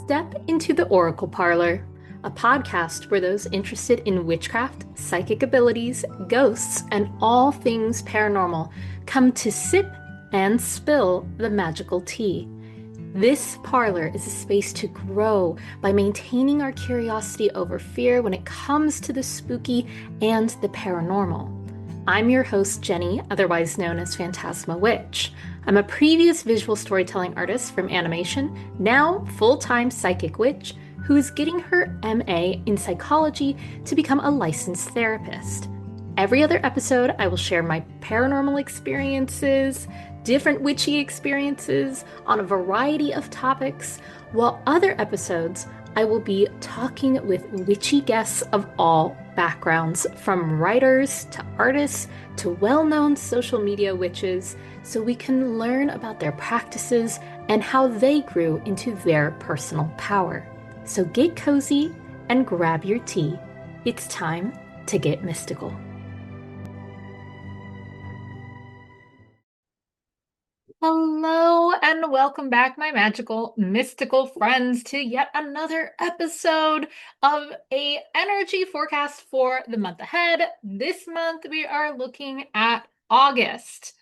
Step into the Oracle Parlor, a podcast where those interested in witchcraft, psychic abilities, ghosts, and all things paranormal come to sip and spill the magical tea. This parlor is a space to grow by maintaining our curiosity over fear when it comes to the spooky and the paranormal. I'm your host, Jenny, otherwise known as Phantasma Witch. I'm a previous visual storytelling artist from animation, now full-time psychic witch, who is getting her MA in psychology to become a licensed therapist. Every other episode, I will share my paranormal experiences, different witchy experiences on a variety of topics, while other episodes, I will be talking with witchy guests of all backgrounds, from writers to artists to well-known social media witches, so we can learn about their practices and how they grew into their personal power. So get cozy and grab your tea. It's time to get mystical. Hello and welcome back, my magical, mystical friends, to yet another episode of a energy forecast for the month ahead. This month we are looking at August.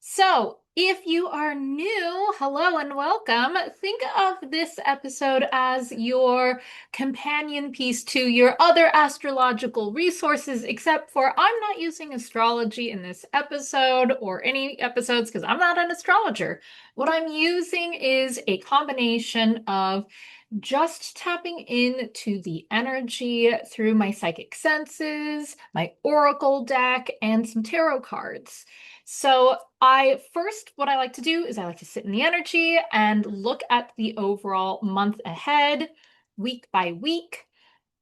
So if you are new, hello and welcome. Think of this episode as your companion piece to your other astrological resources, except for I'm not using astrology in this episode or any episodes because I'm not an astrologer. What I'm using is a combination of just tapping into the energy through my psychic senses, my oracle deck, and some tarot cards. So what I like to do is I like to sit in the energy and look at the overall month ahead, week by week,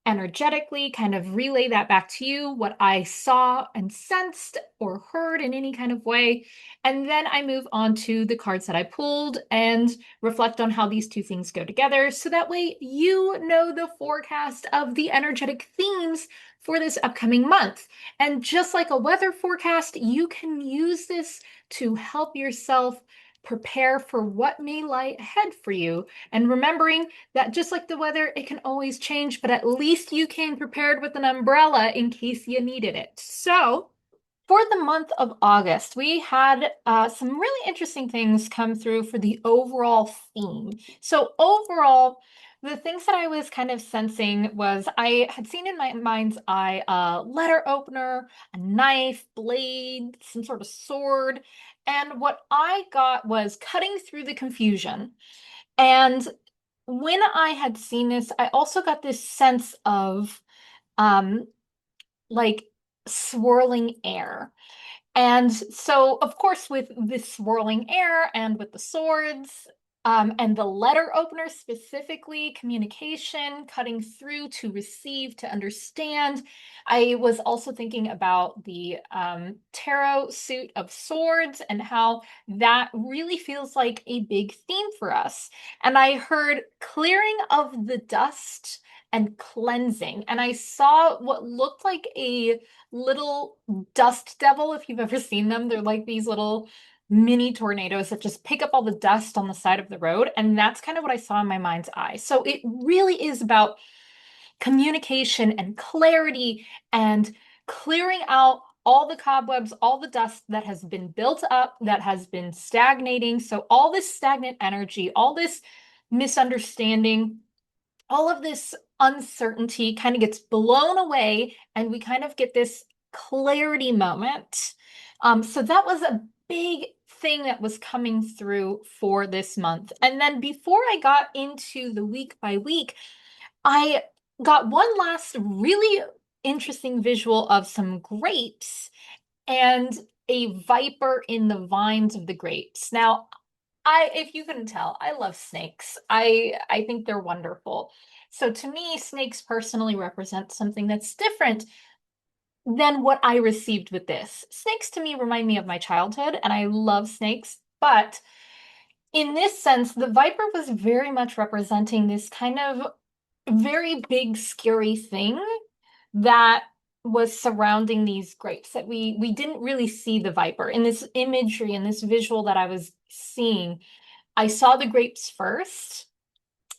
energetically kind of relay that back to you, what I saw and sensed or heard in any kind of way. And then I move on to the cards that I pulled and reflect on how these two things go together. So that way you know the forecast of the energetic themes for this upcoming month. And just like a weather forecast, you can use this to help yourself prepare for what may lie ahead for you. And remembering that just like the weather, it can always change, but at least you came prepared with an umbrella in case you needed it. So for the month of August, we had some really interesting things come through for the overall theme. So overall, the things that I was kind of sensing was I had seen in my mind's eye a letter opener, a knife, blade, some sort of sword. And what I got was cutting through the confusion. And when I had seen this, I also got this sense of um, like swirling air. And so, of course, with this swirling air and with the swords, and the letter opener specifically, communication, cutting through to receive, to understand. I was also thinking about the tarot suit of swords and how that really feels like a big theme for us. And I heard clearing of the dust and cleansing. And I saw what looked like a little dust devil, if you've ever seen them. They're like these little mini tornadoes that just pick up all the dust on the side of the road. And that's kind of what I saw in my mind's eye. So it really is about communication and clarity and clearing out all the cobwebs, all the dust that has been built up, that has been stagnating. So all this stagnant energy, all this misunderstanding, all of this uncertainty kind of gets blown away, and we kind of get this clarity moment. So that was a big thing that was coming through for this month. And then before I got into the week by week, I got one last really interesting visual of some grapes and a viper in the vines of the grapes. Now, if you couldn't tell, I love snakes. I think they're wonderful. So to me, snakes personally represent something that's different than what I received with this. Snakes to me remind me of my childhood, and I love snakes. But in this sense, the viper was very much representing this kind of very big, scary thing that was surrounding these grapes, that we didn't really see the viper. In this imagery, in this visual that I was seeing, I saw the grapes first,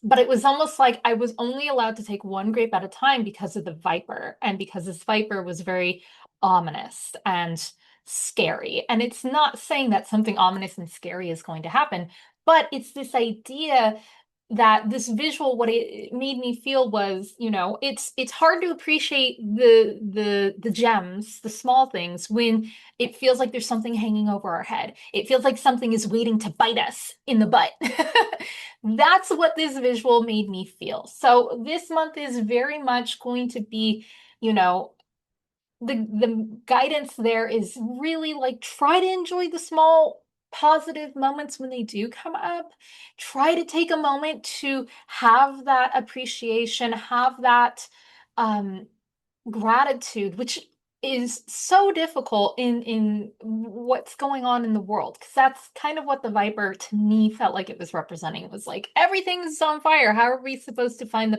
But it was almost like I was only allowed to take one grape at a time because of the viper, and because this viper was very ominous and scary. And it's not saying that something ominous and scary is going to happen, but it's this idea that this visual, what it made me feel was, it's hard to appreciate the gems, the small things, when it feels like there's something hanging over our head. It feels like something is waiting to bite us in the butt. That's what this visual made me feel. So this month is very much going to be, you know, the guidance there is really like try to enjoy the small positive moments when they do come up. Try to take a moment to have that appreciation, have that um, gratitude, which is so difficult in what's going on in the world, because that's kind of what the viper to me felt like it was representing. It was like everything's on fire. How are we supposed to find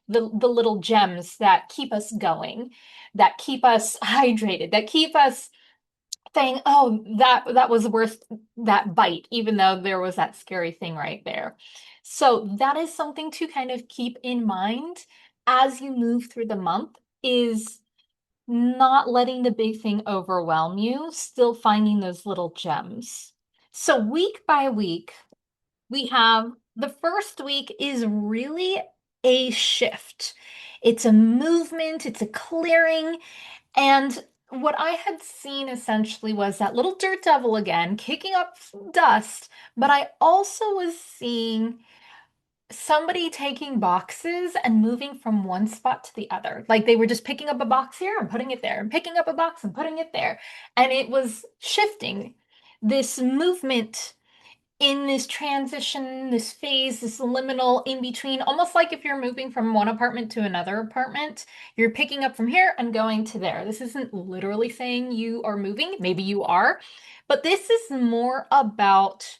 the little gems that keep us going, that keep us hydrated, that keep us saying, oh, that was worth that bite, even though there was that scary thing right there. So that is something to kind of keep in mind as you move through the month, is not letting the big thing overwhelm you, still finding those little gems. So week by week, we have the first week is really a shift. It's a movement, it's a clearing. And what I had seen essentially was that little dirt devil again kicking up dust, but I also was seeing somebody taking boxes and moving from one spot to the other. Like they were just picking up a box here and putting it there, and picking up a box and putting it there. And it was shifting this movement in this transition, this phase, this liminal in between, almost like if you're moving from one apartment to another apartment, you're picking up from here and going to there. This isn't literally saying you are moving, maybe you are, but this is more about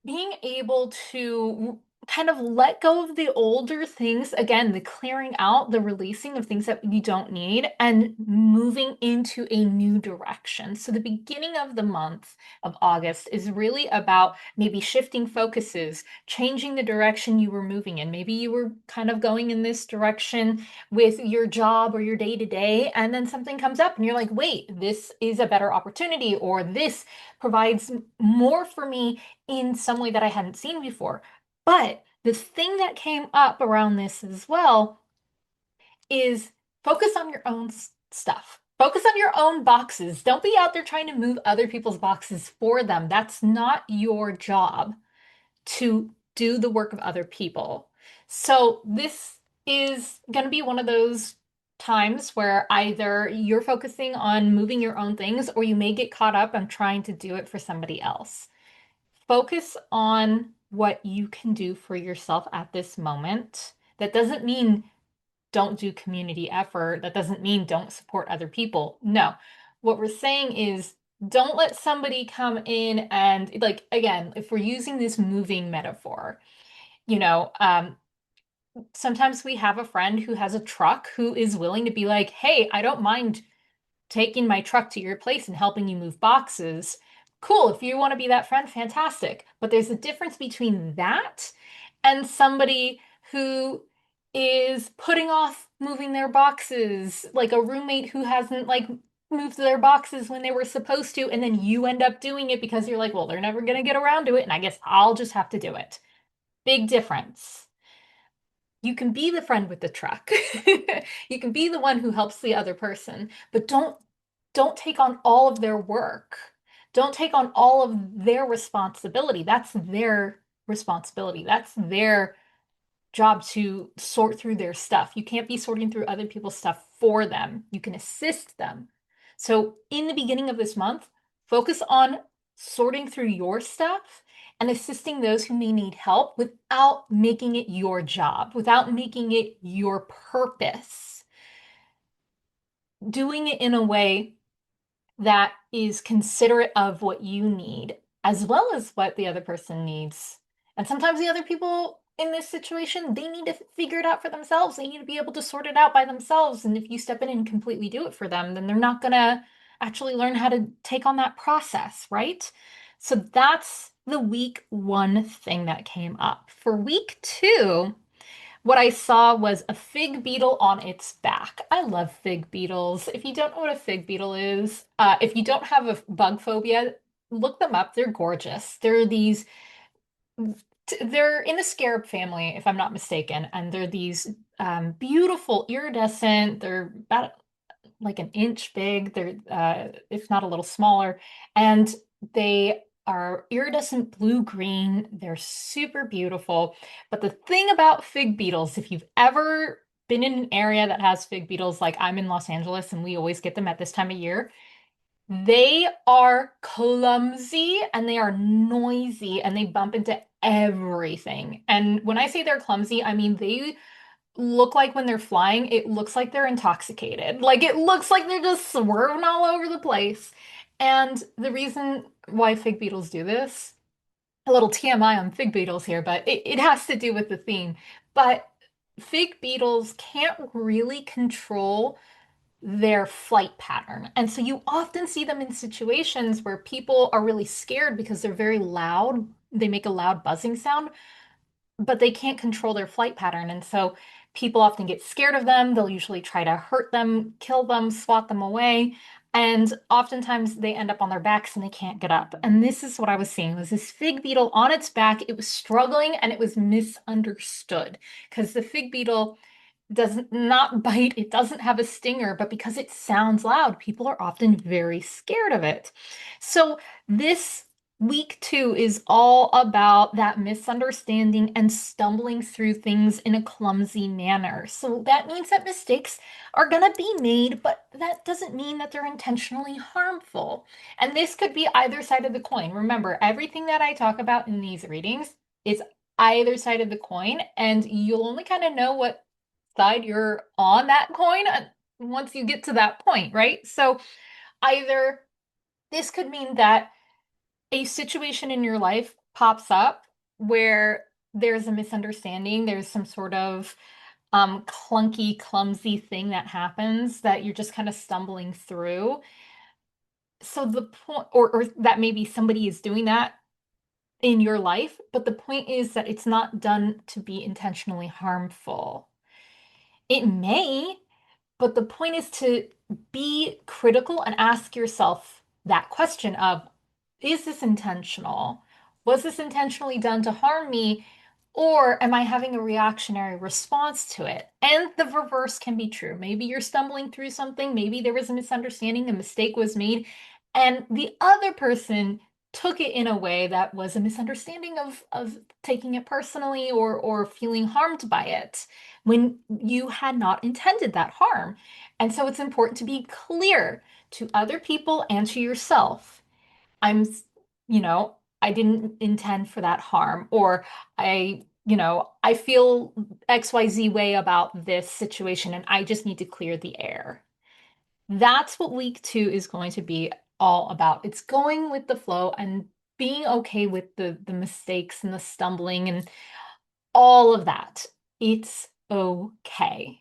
being able to kind of let go of the older things, again, the clearing out, the releasing of things that you don't need, and moving into a new direction. So the beginning of the month of August is really about maybe shifting focuses, changing the direction you were moving in. Maybe you were kind of going in this direction with your job or your day to day, and then something comes up and you're like, wait, this is a better opportunity, or this provides more for me in some way that I hadn't seen before. But the thing that came up around this as well is focus on your own stuff. Focus on your own boxes. Don't be out there trying to move other people's boxes for them. That's not your job to do the work of other people. So this is going to be one of those times where either you're focusing on moving your own things, or you may get caught up on trying to do it for somebody else. Focus on what you can do for yourself at this moment. That doesn't mean don't do community effort. That doesn't mean don't support other people. No. What we're saying is don't let somebody come in and, like, again, if we're using this moving metaphor, you know, sometimes we have a friend who has a truck who is willing to be like, hey, I don't mind taking my truck to your place and helping you move boxes. Cool. If you want to be that friend, fantastic. But there's a difference between that and somebody who is putting off moving their boxes, like a roommate who hasn't like moved their boxes when they were supposed to, and then you end up doing it because you're like, well, they're never going to get around to it, and I guess I'll just have to do it. Big difference. You can be the friend with the truck. You can be the one who helps the other person, but don't take on all of their work. Don't take on all of their responsibility. That's their responsibility. That's their job to sort through their stuff. You can't be sorting through other people's stuff for them. You can assist them. So in the beginning of this month, focus on sorting through your stuff and assisting those who may need help without making it your job, without making it your purpose. Doing it in a way that is considerate of what you need as well as what the other person needs. And sometimes the other people in this situation, they need to figure it out for themselves. They need to be able to sort it out by themselves. And if you step in and completely do it for them, then they're not going to actually learn how to take on that process, right? So that's the week one thing that came up. For week two, what I saw was a fig beetle on its back. I love fig beetles. If you don't know what a fig beetle is, if you don't have a bug phobia, look them up. They're gorgeous. They're in the scarab family, if I'm not mistaken, and they're these beautiful iridescent. They're about like an inch big. They're if not a little smaller, and they are iridescent blue green. They're super beautiful. But the thing about fig beetles, if you've ever been in an area that has fig beetles, like I'm in Los Angeles and we always get them at this time of year, they are clumsy and they are noisy and they bump into everything. And when I say they're clumsy, I mean they look like when they're flying, it looks like they're intoxicated. Like it looks like they're just swerving all over the place. And the reason why fig beetles do this, a little TMI on fig beetles here, but it has to do with the theme. But fig beetles can't really control their flight pattern. And so you often see them in situations where people are really scared because they're very loud. They make a loud buzzing sound, but they can't control their flight pattern. And so people often get scared of them. They'll usually try to hurt them, kill them, swat them away. And oftentimes they end up on their backs and they can't get up. And this is what I was seeing was this fig beetle on its back. It was struggling and it was misunderstood because the fig beetle does not bite, it doesn't have a stinger, but because it sounds loud, people are often very scared of it. So this week two is all about that misunderstanding and stumbling through things in a clumsy manner. So that means that mistakes are going to be made, but that doesn't mean that they're intentionally harmful. And this could be either side of the coin. Remember, everything that I talk about in these readings is either side of the coin, and you'll only kind of know what side you're on that coin once you get to that point, right? So either this could mean that a situation in your life pops up where there's a misunderstanding, there's some sort of clunky, clumsy thing that happens that you're just kind of stumbling through. So the point, or that maybe somebody is doing that in your life, but the point is that it's not done to be intentionally harmful. It may, but the point is to be critical and ask yourself that question of, is this intentional? Was this intentionally done to harm me? Or am I having a reactionary response to it? And the reverse can be true. Maybe you're stumbling through something, maybe there was a misunderstanding, a mistake was made, and the other person took it in a way that was a misunderstanding of taking it personally or feeling harmed by it when you had not intended that harm. And so it's important to be clear to other people and to yourself. I'm, you know, I didn't intend for that harm, or I feel XYZ way about this situation and I just need to clear the air. That's what week two is going to be all about. It's going with the flow and being okay with the mistakes and the stumbling and all of that. It's okay.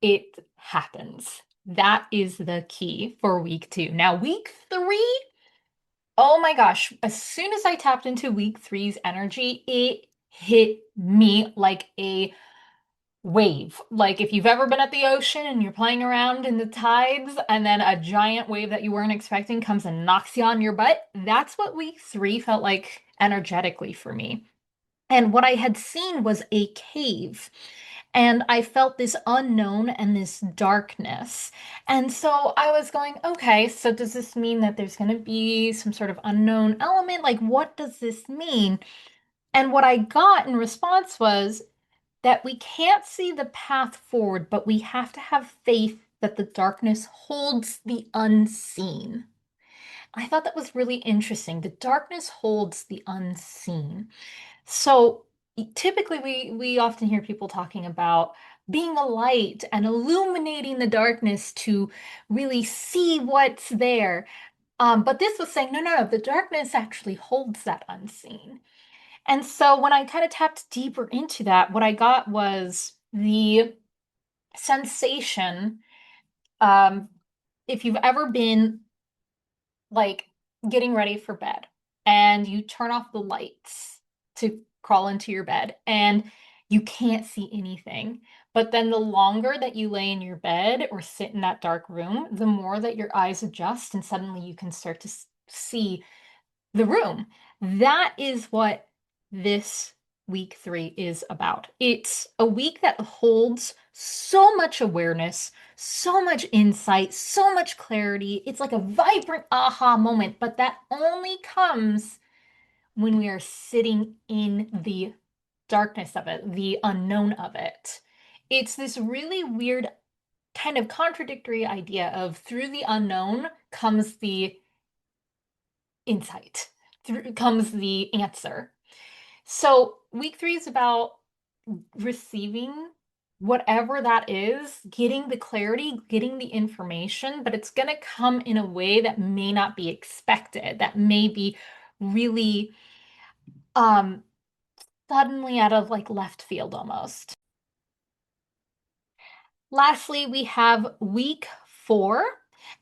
It happens. That is the key for week two. Now, week three, oh my gosh, as soon as I tapped into week three's energy, it hit me like a wave. Like if you've ever been at the ocean and you're playing around in the tides, and then a giant wave that you weren't expecting comes and knocks you on your butt, that's what week three felt like energetically for me. And what I had seen was a cave. And I felt this unknown and this darkness. And so I was going, okay, so does this mean that there's going to be some sort of unknown element? Like, what does this mean? And what I got in response was that we can't see the path forward, but we have to have faith that the darkness holds the unseen. I thought that was really interesting. The darkness holds the unseen. So typically we often hear people talking about being a light and illuminating the darkness to really see what's there. But this was saying, no, no, no, the darkness actually holds that unseen. And so when I kind of tapped deeper into that, what I got was the sensation. Um, if you've ever been like getting ready for bed and you turn off the lights to crawl into your bed and you can't see anything. But then the longer that you lay in your bed or sit in that dark room, the more that your eyes adjust and suddenly you can start to see the room. That is what this week 3 is about. It's a week that holds so much awareness, so much insight, so much clarity. It's like a vibrant aha moment, but that only comes when we are sitting in the darkness of it, the unknown of it. It's this really weird kind of contradictory idea of through the unknown comes the insight, through comes the answer. So week 3 is about receiving whatever that is, getting the clarity, getting the information, but it's going to come in a way that may not be expected, that may be really um suddenly out of like left field almost. Lastly, we have week 4.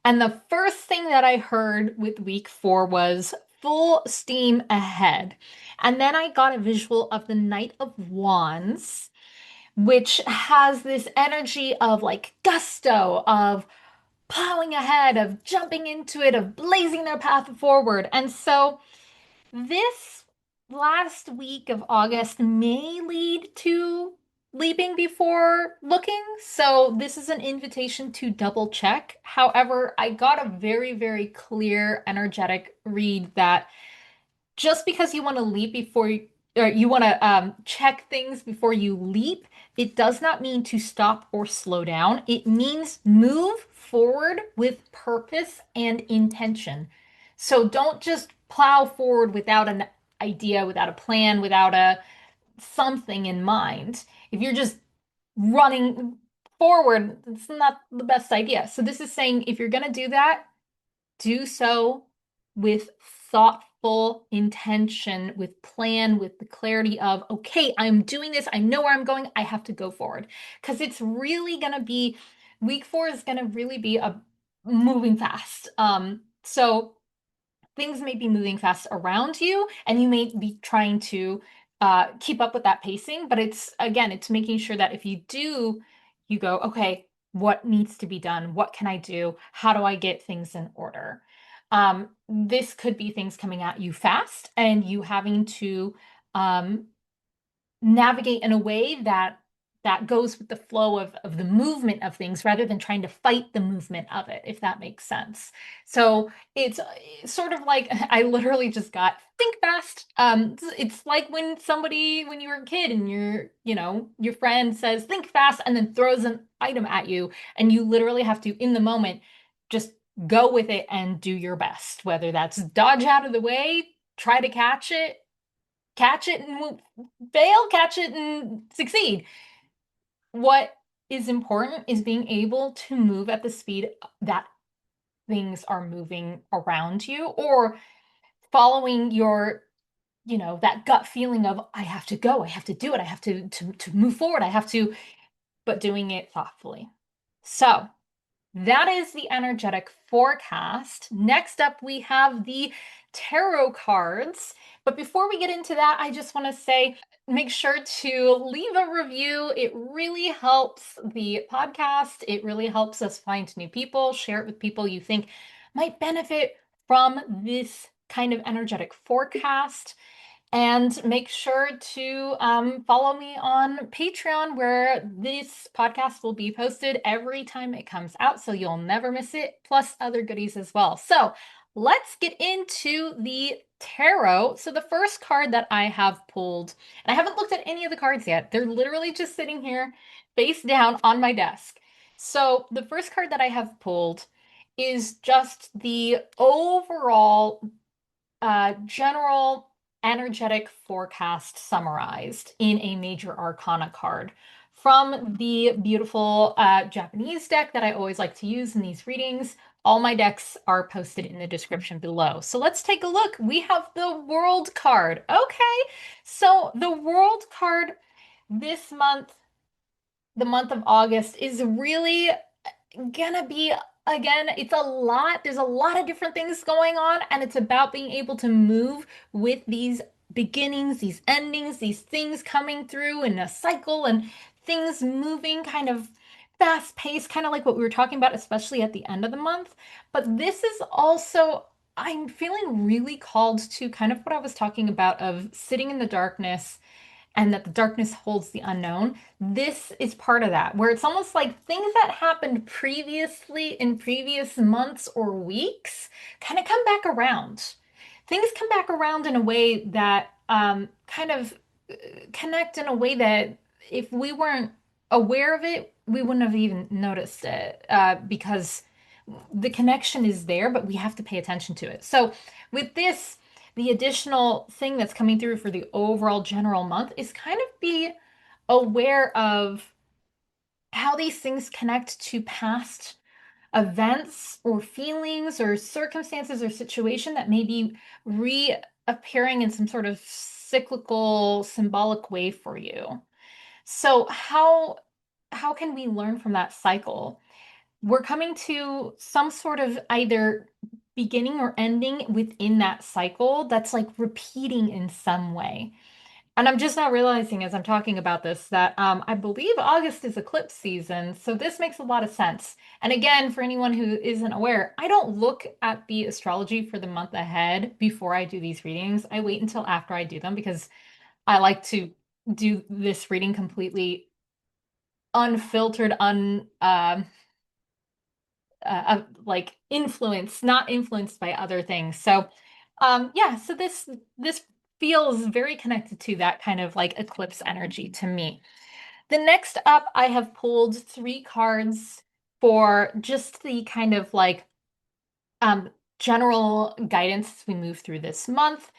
And the first thing that I heard with week 4 was full steam ahead. And then I got a visual of the Knight of Wands, which has this energy of like gusto, of plowing ahead, of jumping into it, of blazing their path forward. And so this last week of August may lead to leaping before looking. So this is an invitation to double check. However, I got a very, very clear, energetic read that just because you want to leap before you, or you want to check things before you leap, it does not mean to stop or slow down. It means move forward with purpose and intention. So don't just plow forward without an idea, without a plan, without a something in mind. If you're just running forward, it's not the best idea. So this is saying if you're going to do that, do so with thoughtful intention, with plan, with the clarity of, okay, I'm doing this. I know where I'm going. I have to go forward. Because it's really going to be, week 4 is going to really be a moving fast. So things may be moving fast around you, and you may be trying to keep up with that pacing. But it's, again, it's making sure that if you do, you go, okay, what needs to be done? What can I do? How do I get things in order? This could be things coming at you fast and you having to um, navigate in a way that goes with the flow of the movement of things rather than trying to fight the movement of it, if that makes sense. So it's sort of like I literally just got think fast. It's like when somebody, when you were a kid and your friend says think fast and then throws an item at you, and you literally have to, in the moment, just go with it and do your best, whether that's dodge out of the way, try to catch it and fail, catch it and succeed. What is important is being able to move at the speed that things are moving around you, or following your, that gut feeling of I have to go, I have to do it, I have to move forward, I have to, but doing it thoughtfully. So that is the energetic forecast. Next up, we have the tarot cards. But before we get into that, I just want to say make sure to leave a review. It really helps the podcast. It really helps us find new people. Share it with people you think might benefit from this kind of energetic forecast. And make sure to follow me on Patreon, where this podcast will be posted every time it comes out, so you'll never miss it, plus other goodies as well. So let's get into the tarot. So the first card that I have pulled, and I haven't looked at any of the cards yet, they're literally just sitting here face down on my desk. So the first card that I have pulled is just the overall general energetic forecast summarized in a major arcana card from the beautiful Japanese deck that I always like to use in these readings. All my decks are posted in the description below. So let's take a look. We have the World card. Okay, so the World card this month, the month of August, is really gonna be again, it's a lot. There's a lot of different things going on, and it's about being able to move with these beginnings, these endings, these things coming through in a cycle and things moving kind of fast paced, kind of like what we were talking about, especially at the end of the month. But this is also, I'm feeling really called to kind of what I was talking about of sitting in the darkness and that the darkness holds the unknown. This is part of that, where it's almost like things that happened previously in previous months or weeks kind of come back around. Things come back around in a way that kind of connect in a way that if we weren't aware of it, we wouldn't have even noticed it because the connection is there, but we have to pay attention to it. So with this, the additional thing that's coming through for the overall general month is kind of be aware of how these things connect to past events or feelings or circumstances or situation that may be reappearing in some sort of cyclical symbolic way for you. So how can we learn from that cycle? We're coming to some sort of either beginning or ending within that cycle that's like repeating in some way. And I'm just now realizing as I'm talking about this that I believe August is eclipse season. So this makes a lot of sense. And again, for anyone who isn't aware, I don't look at the astrology for the month ahead before I do these readings. I wait until after I do them because I like to do this reading completely unfiltered, like influence, not influenced by other things. So, yeah, so this feels very connected to that kind of like eclipse energy to me. The next up, I have pulled three cards for just the kind of like um general guidance as we move through this month.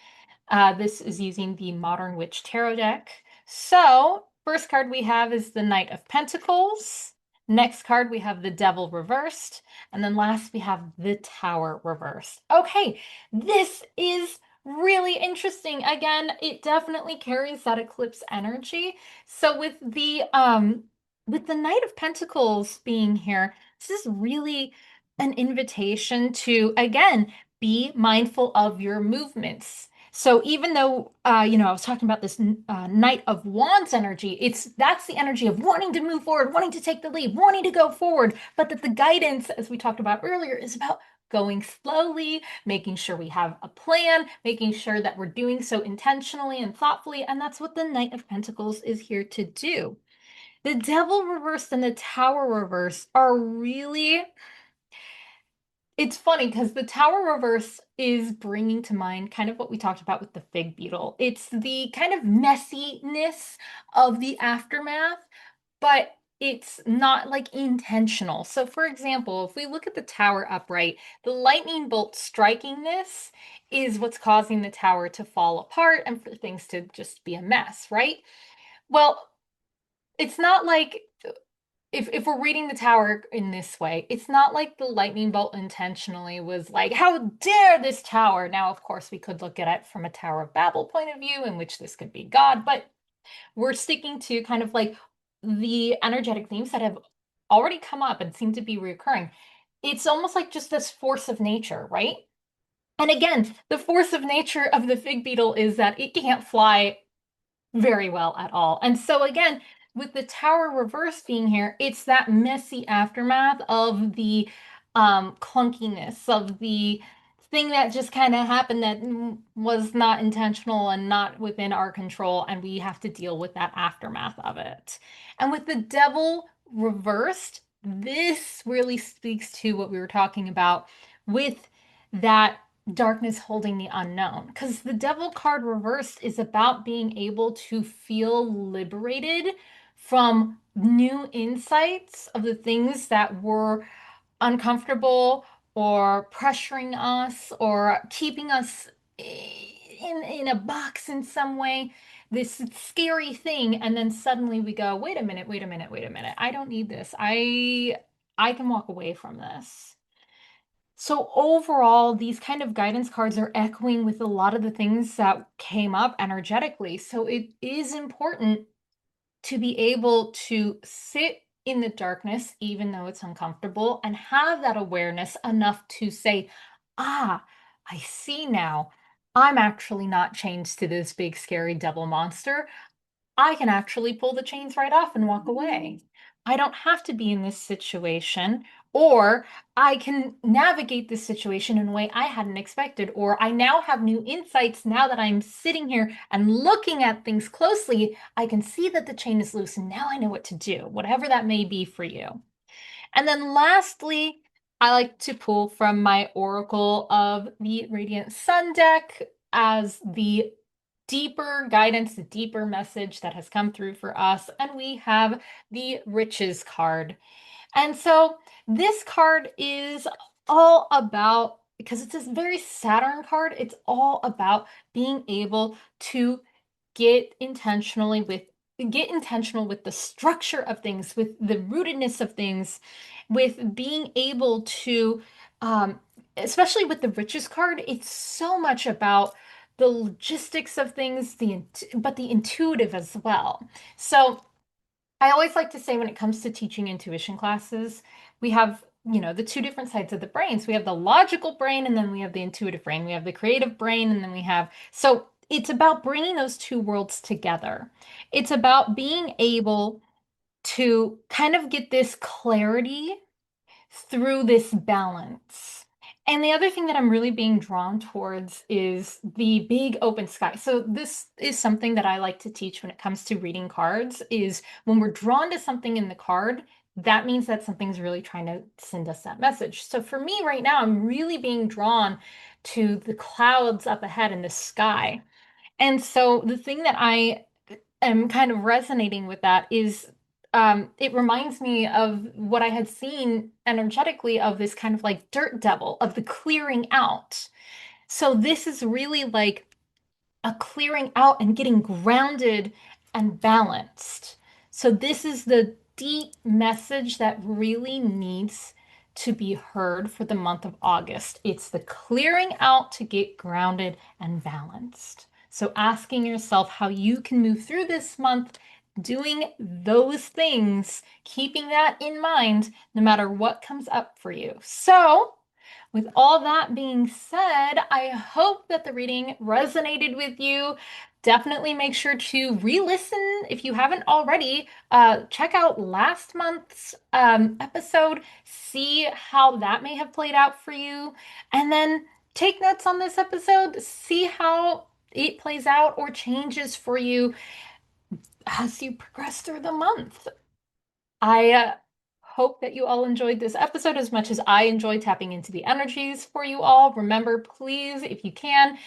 This is using the Modern Witch Tarot deck. So, first card we have is the Knight of Pentacles. Next card we have the Devil reversed. And then last we have the Tower reversed. Okay, this is really interesting. Again, it definitely carries that eclipse energy. So with the Knight of Pentacles being here, this is really an invitation to again be mindful of your movements. So even though I was talking about this Knight of Wands energy, that's the energy of wanting to move forward, wanting to take the lead, wanting to go forward, but that the guidance, as we talked about earlier, is about going slowly, making sure we have a plan, making sure that we're doing so intentionally and thoughtfully, and that's what the Knight of Pentacles is here to do. The Devil reversed and the Tower reversed are really, it's funny because the tower reverse is bringing to mind kind of what we talked about with the fig beetle. It's the kind of messiness of the aftermath, but it's not like intentional. So, for example, if we look at the tower upright, the lightning bolt striking this is what's causing the tower to fall apart and for things to just be a mess, right? Well, it's not like if we're reading the tower in this way, it's not like the lightning bolt intentionally was like, how dare this tower? Now, of course, we could look at it from a Tower of Babel point of view, in which this could be God, but we're sticking to kind of like the energetic themes that have already come up and seem to be recurring. It's almost like just this force of nature, right? And again, the force of nature of the fig beetle is that it can't fly very well at all. And so again, with the tower reverse being here, it's that messy aftermath of the clunkiness of the thing that just kind of happened that was not intentional and not within our control, and we have to deal with that aftermath of it. And with the devil reversed, this really speaks to what we were talking about with that darkness holding the unknown. Because the devil card reversed is about being able to feel liberated from new insights of the things that were uncomfortable or pressuring us or keeping us in a box in some way, this scary thing, and then suddenly we go, wait a minute, wait a minute, wait a minute, I don't need this. I can walk away from this. So overall, these kind of guidance cards are echoing with a lot of the things that came up energetically. So it is important to be able to sit in the darkness, even though it's uncomfortable, and have that awareness enough to say, ah, I see now. I'm actually not chained to this big, scary devil monster. I can actually pull the chains right off and walk away. I don't have to be in this situation, or I can navigate this situation in a way I hadn't expected, or I now have new insights now that I'm sitting here and looking at things closely. I can see that the chain is loose, and now I know what to do, whatever that may be for you. And then lastly, I like to pull from my Oracle of the Radiant Sun deck as the deeper guidance, the deeper message that has come through for us. And we have the Riches card. And so this card is all about, because it's this very Saturn card, it's all about being able to get intentionally with get intentional with the structure of things, with the rootedness of things, with being able to especially with the Riches card, it's so much about the logistics of things, but the intuitive as well. So I always like to say when it comes to teaching intuition classes, we have, the two different sides of the brain. So we have the logical brain and then we have the intuitive brain. We have the creative brain and then so it's about bringing those two worlds together. It's about being able to kind of get this clarity through this balance. And the other thing that I'm really being drawn towards is the big open sky. So this is something that I like to teach when it comes to reading cards is when we're drawn to something in the card, that means that something's really trying to send us that message. So for me right now, I'm really being drawn to the clouds up ahead in the sky. And so the thing that I am kind of resonating with that is it reminds me of what I had seen energetically of this kind of like dirt devil, of the clearing out. So this is really like a clearing out and getting grounded and balanced. So this is the deep message that really needs to be heard for the month of August. It's the clearing out to get grounded and balanced. So asking yourself how you can move through this month doing those things, keeping that in mind no matter what comes up for you. So with all that being said, I hope that the reading resonated with you. Definitely make sure to re-listen if you haven't already. Check out last month's episode, see how that may have played out for you, and then take notes on this episode, see how it plays out or changes for you as you progress through the month. I hope that you all enjoyed this episode as much as I enjoy tapping into the energies for you all. Remember, please, if you can,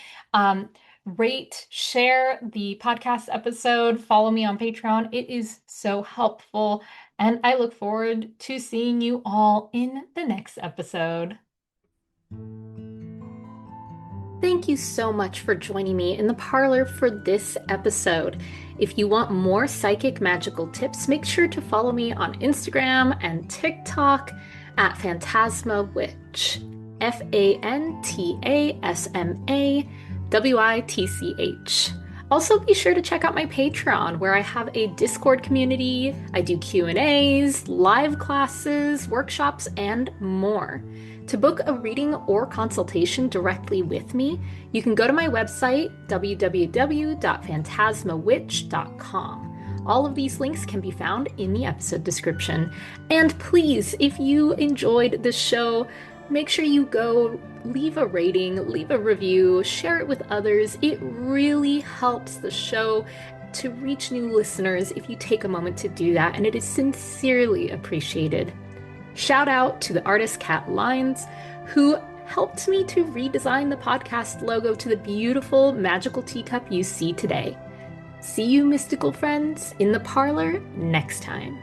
rate, share the podcast episode, follow me on Patreon. It is so helpful. And I look forward to seeing you all in the next episode. Thank you so much for joining me in the parlor for this episode. If you want more psychic magical tips, make sure to follow me on Instagram and TikTok at Phantasma Witch. FANTASMAWITCH. Also, be sure to check out my Patreon, where I have a Discord community. I do Q&As, live classes, workshops, and more. To book a reading or consultation directly with me, you can go to my website, www.phantasmawitch.com. All of these links can be found in the episode description. And please, if you enjoyed the show, make sure you go leave a rating, leave a review, share it with others. It really helps the show to reach new listeners if you take a moment to do that, and it is sincerely appreciated. Shout out to the artist Cat Lines, who helped me to redesign the podcast logo to the beautiful magical teacup you see today. See you, mystical friends, in the parlor next time.